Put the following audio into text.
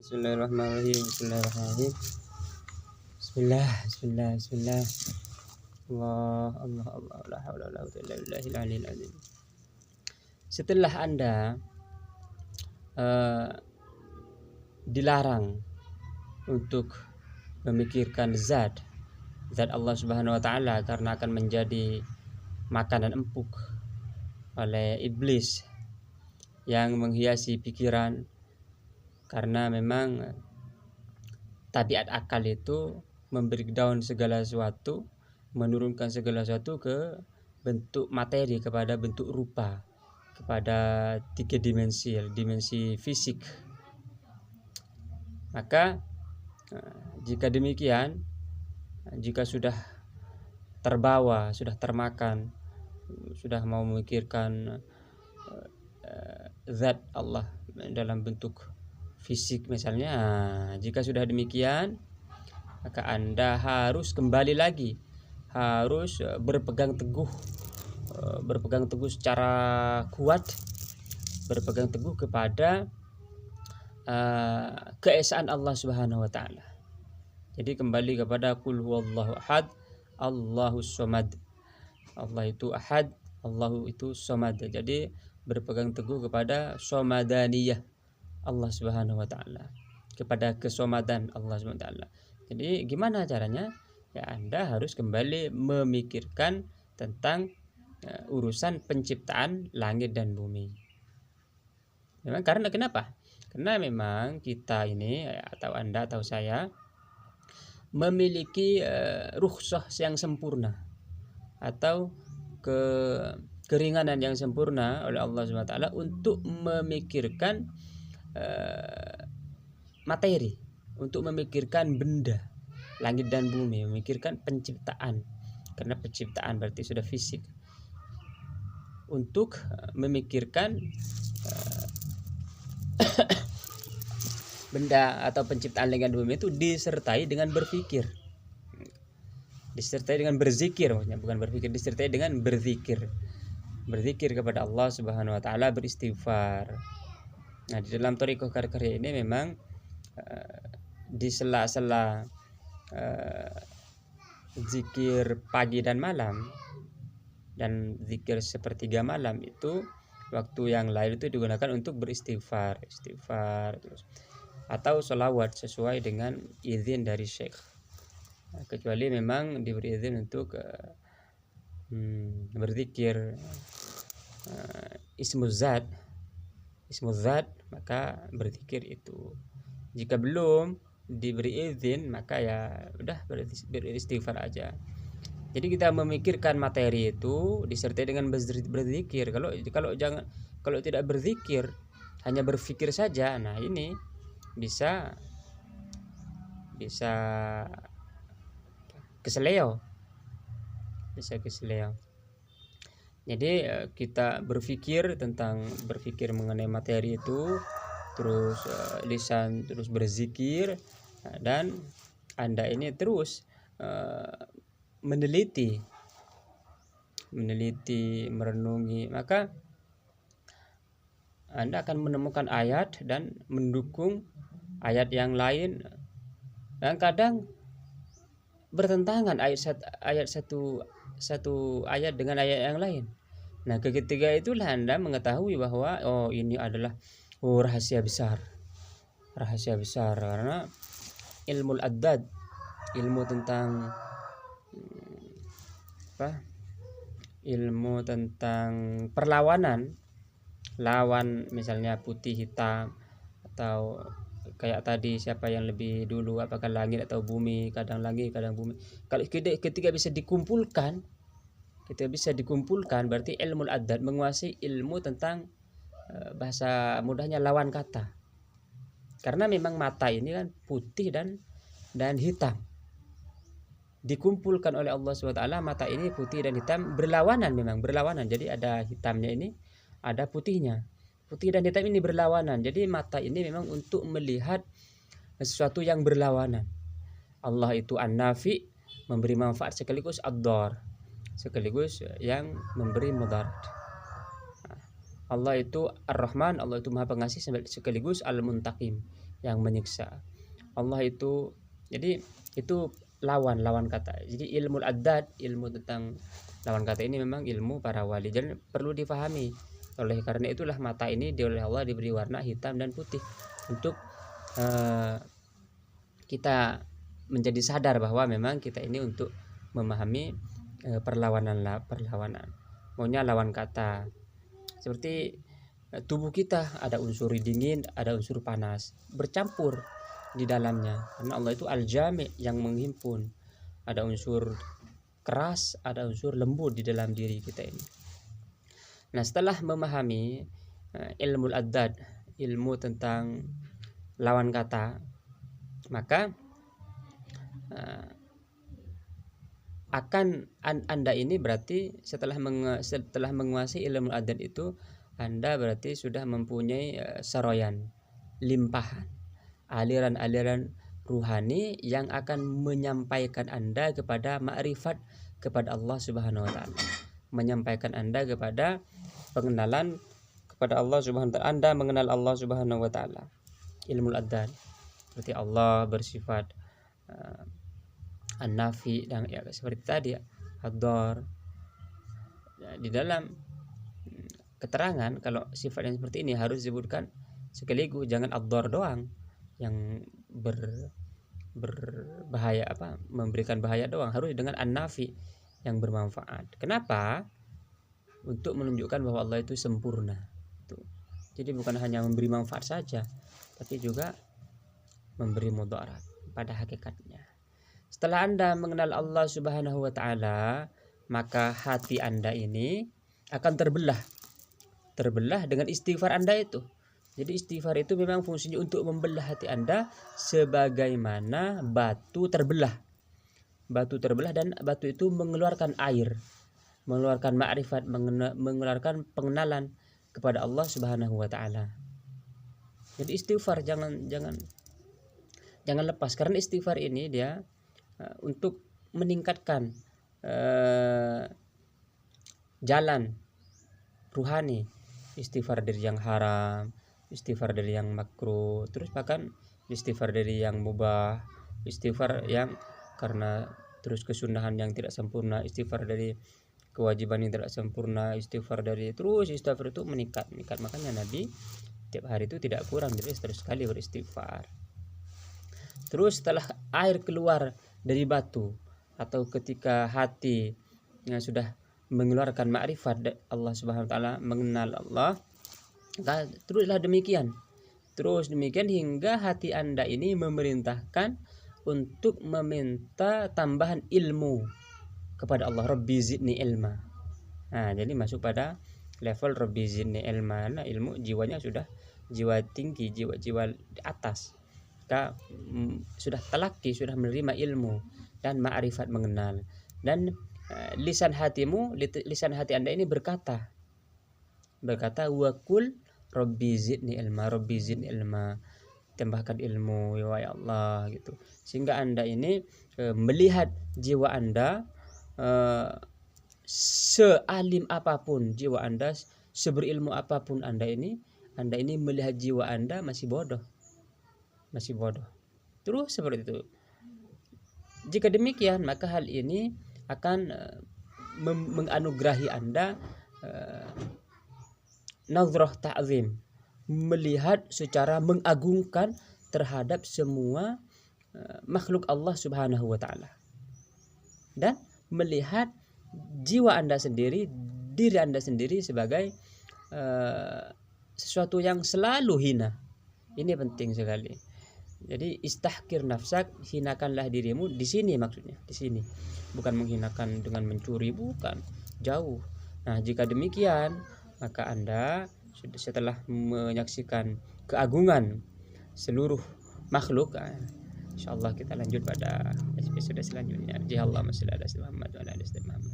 Bismillahirrahmanirrahim. Bismillahirrahmanirrahim. Bismillah. Allah. La haula wala quwwata illa billahil aliyil azim. Setelah Anda dilarang untuk memikirkan zat Allah Subhanahu wa taala karena akan menjadi makanan empuk oleh iblis yang menghiasi pikiran, karena memang tabiat akal itu membreakdown segala sesuatu, menurunkan segala sesuatu ke bentuk materi, kepada bentuk rupa, kepada tiga dimensi fisik. Maka jika demikian, jika sudah terbawa, sudah termakan, sudah mau memikirkan zat Allah dalam bentuk fisik misalnya, jika sudah demikian, maka Anda harus kembali lagi, harus berpegang teguh secara kuat, berpegang teguh kepada keesaan Allah Subhanahu wa taala. Jadi kembali kepada qul huwallahu ahad, Allahus somad. Allah itu ahad, Allah itu somad. Jadi berpegang teguh kepada somadaniyah Allah Subhanahu wa taala, kepada kesomadan Allah Subhanahu wa taala. Jadi gimana caranya? Ya, Anda harus kembali memikirkan tentang urusan penciptaan langit dan bumi. Memang karena kenapa? Karena memang kita ini, atau Anda atau saya, memiliki rukhsah yang sempurna atau keringanan yang sempurna oleh Allah Subhanahu wa taala untuk memikirkan materi, untuk memikirkan benda langit dan bumi, memikirkan penciptaan, karena penciptaan berarti sudah fisik, untuk memikirkan benda atau penciptaan langit dan bumi itu disertai dengan berpikir, disertai dengan berzikir, maksudnya bukan berpikir, disertai dengan berzikir kepada Allah Subhanahu wa taala, beristighfar. Nah, di dalam thariqah karya ini memang di sela-sela zikir pagi dan malam dan zikir sepertiga malam itu, waktu yang lain itu digunakan untuk beristighfar terus, atau sholawat sesuai dengan izin dari syekh. Kecuali memang diberi izin untuk berzikir ismuz zat, maka berzikir itu. Jika belum diberi izin, maka ya udah beristighfar aja. Jadi kita memikirkan materi itu disertai dengan berzikir. Kalau tidak berzikir, hanya berpikir saja, nah ini bisa keseleo. Jadi kita berpikir mengenai materi itu, terus lisan terus berzikir, dan Anda ini terus meneliti, merenungi, maka Anda akan menemukan ayat dan mendukung ayat yang lain, dan kadang bertentangan satu ayat dengan ayat yang lain. Nah, ketiga itulah Anda mengetahui bahwa ini adalah rahasia besar, karena ilmu al-addad, ilmu tentang perlawanan, lawan misalnya putih hitam, atau kayak tadi siapa yang lebih dulu, apakah langit atau bumi, kadang langit kadang bumi. Kalau ketika bisa dikumpulkan, berarti ilmu al-addad menguasai ilmu tentang bahasa mudahnya lawan kata. Karena memang mata ini kan putih dan hitam, dikumpulkan oleh Allah SWT. Mata ini putih dan hitam berlawanan. Jadi ada hitamnya ini, ada putihnya. Putih dan hitam ini berlawanan. Jadi mata ini memang untuk melihat sesuatu yang berlawanan. Allah itu an-nafi, memberi manfaat, sekaligus ad-dar, sekaligus yang memberi mudarat. Allah itu ar-Rahman, Allah itu Maha Pengasih, sekaligus al-Muntaqim, yang menyiksa. Allah itu, jadi itu lawan kata. Jadi ilmu adad, ilmu tentang lawan kata ini memang ilmu para wali, jadi perlu difahami. Oleh karena itulah mata ini oleh Allah diberi warna hitam dan putih untuk kita menjadi sadar bahwa memang kita ini untuk memahami perlawanan, maunya lawan kata. Seperti tubuh kita ada unsur dingin, ada unsur panas bercampur di dalamnya, karena Allah itu al-jami' yang menghimpun. Ada unsur keras, ada unsur lembut di dalam diri kita ini. Nah, setelah memahami ilmu adad, ilmu tentang lawan kata, maka akan Anda ini berarti setelah menguasai ilmu adad itu, Anda berarti sudah mempunyai saroyan, limpahan, aliran-aliran ruhani yang akan menyampaikan Anda kepada ma'rifat kepada Allah Subhanahu wa taala. Menyampaikan Anda kepada pengenalan kepada Allah Subhanahu wa taala. Anda mengenal Allah Subhanahu wa taala. Ilmu adad seperti Allah bersifat an-nafi dan ya seperti tadi ad-dar. Di dalam keterangan kalau sifat yang seperti ini harus disebutkan sekaligus, jangan ad-dar doang yang berbahaya, memberikan bahaya doang, harus dengan an-nafi yang bermanfaat. Kenapa? Untuk menunjukkan bahwa Allah itu sempurna. Jadi bukan hanya memberi manfaat saja, tapi juga memberi mudarat pada hakikatnya. Setelah Anda mengenal Allah Subhanahu wa taala, maka hati Anda ini akan terbelah dengan istighfar Anda itu. Jadi istighfar itu memang fungsinya untuk membelah hati Anda sebagaimana batu terbelah. Batu terbelah dan batu itu mengeluarkan air, mengeluarkan ma'rifat, mengeluarkan pengenalan kepada Allah Subhanahu wa taala. Jadi istighfar jangan lepas, karena istighfar ini dia untuk meningkatkan jalan ruhani, istighfar dari yang haram, istighfar dari yang makruh, terus bahkan istighfar dari yang mubah, istighfar yang karena terus kesunahan yang tidak sempurna, istighfar dari kewajiban yang tidak sempurna, istighfar itu meningkat. Makanya Nabi tiap hari itu tidak kurang dari 100 kali beristighfar. Terus setelah air keluar dari batu, atau ketika hati yang sudah mengeluarkan ma'rifat Allah Subhanahu wa taala, mengenal Allah, teruslah demikian. Terus demikian hingga hati Anda ini memerintahkan untuk meminta tambahan ilmu kepada Allah. Rabbi zidni ilma. Nah, jadi masuk pada level Rabbi zidni ilma. Nah, ilmu jiwanya sudah jiwa tinggi, jiwa di atas. Sudah talaki, sudah menerima ilmu dan ma'rifat, mengenal. Dan lisan hati Anda ini berkata wakul Rabbi zidni ilma, tambahkan ilmu ya Allah gitu. Sehingga Anda ini melihat jiwa Anda, sealim apapun jiwa Anda, seberilmu apapun Anda ini melihat jiwa Anda masih bodoh. Terus seperti itu. Jika demikian, maka hal ini akan menganugerahi Anda nazrah ta'zim, melihat secara mengagungkan terhadap semua makhluk Allah Subhanahu wa taala, dan melihat jiwa Anda sendiri, diri Anda sendiri sebagai sesuatu yang selalu hina. Ini penting sekali. Jadi istahkir nafsak, hinakanlah dirimu. Di sini maksudnya, di sini bukan menghinakan dengan mencuri, bukan, jauh. Nah, jika demikian, maka Anda setelah menyaksikan keagungan seluruh makhluk, insyaallah kita lanjut pada episode selanjutnya. Allahumma shalli ala Muhammad wa ala ali Muhammad.